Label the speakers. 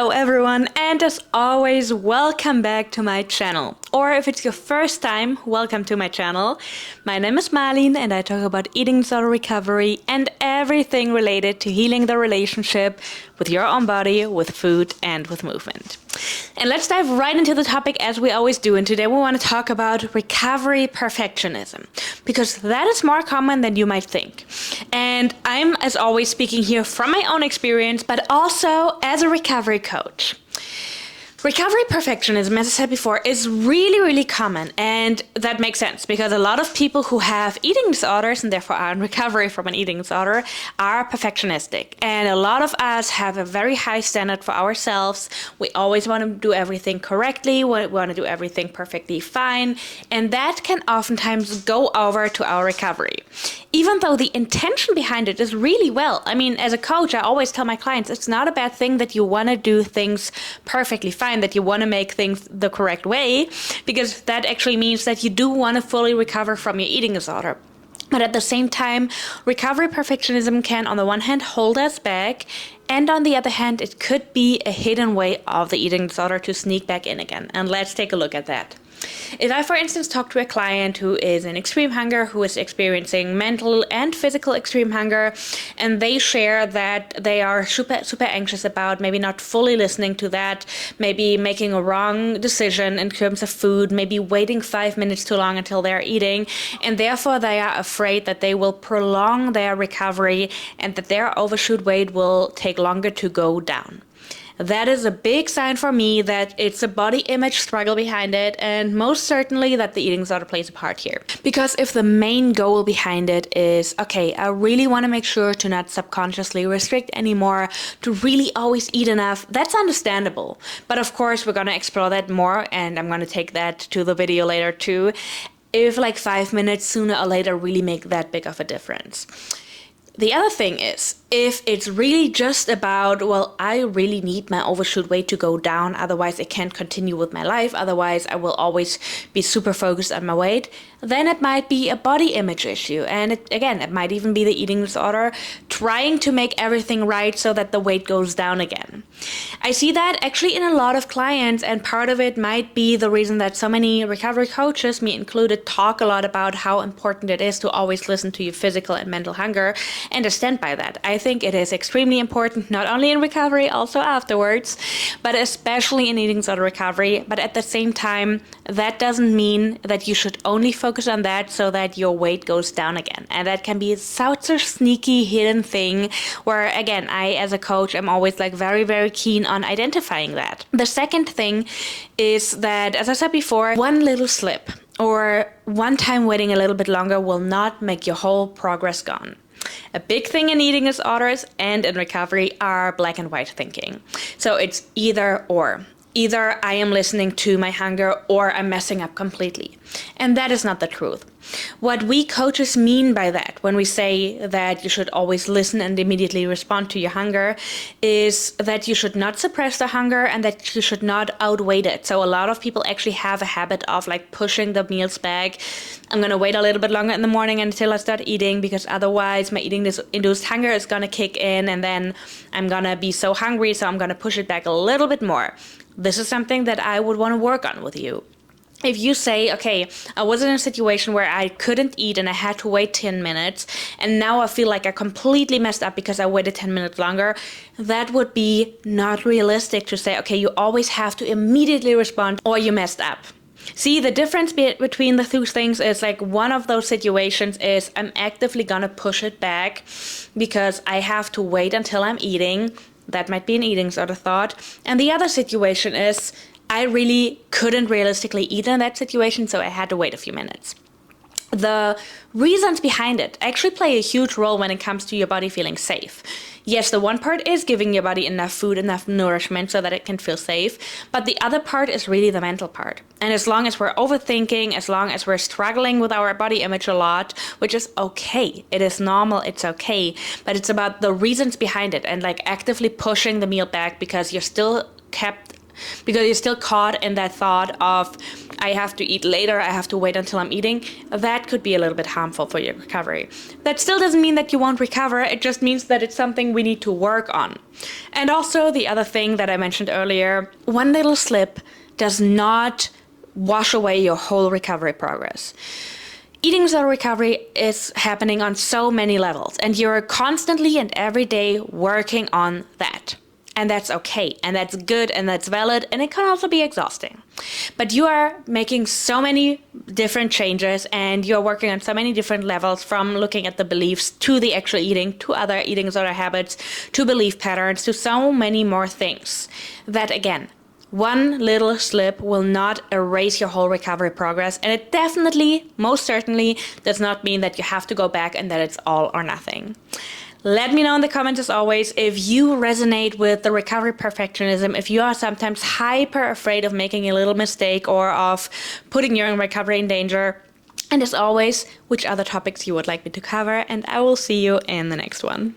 Speaker 1: Hello everyone, and as always, welcome back to my channel. Or if it's your first time, welcome to my channel. My name is Marlene and I talk about eating disorder recovery and everything related to healing the relationship with your own body, with food, and with movement. And let's dive right into the topic as we always do. And today we want to talk about recovery perfectionism, because that is more common than you might think. And I'm, as always, speaking here from my own experience, but also as a recovery coach. Recovery perfectionism, as I said before, is really common, and that makes sense because a lot of people who have eating disorders and therefore are in recovery from an eating disorder are perfectionistic. And a lot of us have a very high standard for ourselves. We always want to do everything correctly, we want to do everything perfectly fine, and that can oftentimes go over to our recovery. Even though the intention behind it is really well. I mean, as a coach, I always tell my clients, it's not a bad thing that you want to do things perfectly fine, that you want to make things the correct way, because that actually means that you do want to fully recover from your eating disorder. But at the same time, recovery perfectionism can, on the one hand, hold us back, and on the other hand, it could be a hidden way of the eating disorder to sneak back in again. And let's take a look at that. If I, for instance, talk to a client who is in extreme hunger, who is experiencing mental and physical extreme hunger, and they share that they are super anxious about maybe not fully listening to that, maybe making a wrong decision in terms of food, maybe waiting 5 minutes too long until they're eating, and therefore they are afraid that they will prolong their recovery and that their overshoot weight will take longer to go down. That is a big sign for me that it's a body image struggle behind it, and most certainly that the eating disorder plays a part here. Because if the main goal behind it is, okay, I really want to make sure to not subconsciously restrict anymore, to really always eat enough, that's understandable. But of course, we're going to explore that more, and I'm going to take that to the video later too, if like 5 minutes sooner or later really make that big of a difference. The other thing is, if it's really just about, well, I really need my overshoot weight to go down, otherwise I can't continue with my life, otherwise I will always be super focused on my weight, then it might be a body image issue. And it might even be the eating disorder trying to make everything right so that the weight goes down again. I see that actually in a lot of clients, and part of it might be the reason that so many recovery coaches, me included, talk a lot about how important it is to always listen to your physical and mental hunger, and I stand by that. I think it is extremely important, not only in recovery, also afterwards, but especially in eating disorder recovery. But at the same time, that doesn't mean that you should only focus on that so that your weight goes down again. And that can be such a sneaky hidden thing where, again, I as a coach am always like very keen on identifying that. The second thing is that, as I said before, one little slip or one time waiting a little bit longer will not make your whole progress gone. A big thing in eating disorders and in recovery are black and white thinking. So it's either or. Either I am listening to my hunger or I'm messing up completely. And that is not the truth. What we coaches mean by that, when we say that you should always listen and immediately respond to your hunger, is that you should not suppress the hunger and that you should not outweigh it. So a lot of people actually have a habit of like pushing the meals back. I'm going to wait a little bit longer in the morning until I start eating, because otherwise my eating-induced hunger is going to kick in and then I'm going to be so hungry, so I'm going to push it back a little bit more. This is something that I would want to work on with you. If you say, okay, I was in a situation where I couldn't eat and I had to wait 10 minutes, and now I feel like I completely messed up because I waited 10 minutes longer, that would be not realistic to say, okay, you always have to immediately respond or you messed up. See, the difference between the two things is like one of those situations is I'm actively gonna push it back because I have to wait until I'm eating. That might be an eating disorder thought. And the other situation is I really couldn't realistically eat in that situation, so I had to wait a few minutes. The reasons behind it actually play a huge role when it comes to your body feeling safe. Yes, the one part is giving your body enough food, enough nourishment so that it can feel safe, but the other part is really the mental part. And as long as we're overthinking, as long as we're struggling with our body image a lot, which is okay, it is normal, it's okay, but it's about the reasons behind it and like actively pushing the meal back because you're still caught in that thought of, I have to eat later, I have to wait until I'm eating, that could be a little bit harmful for your recovery. That still doesn't mean that you won't recover, it just means that it's something we need to work on. And also the other thing that I mentioned earlier, one little slip does not wash away your whole recovery progress. Eating disorder recovery is happening on so many levels, and you're constantly and every day working on that. And that's okay, and that's good, and that's valid, and it can also be exhausting. But you are making so many different changes, and you're working on so many different levels, from looking at the beliefs to the actual eating, to other eating disorder habits, to belief patterns, to so many more things, that again, one little slip will not erase your whole recovery progress, and it definitely, most certainly, does not mean that you have to go back and that it's all or nothing. Let me know in the comments, as always, if you resonate with the recovery perfectionism, if you are sometimes hyper afraid of making a little mistake or of putting your recovery in danger. And as always, which other topics you would like me to cover, and I will see you in the next one.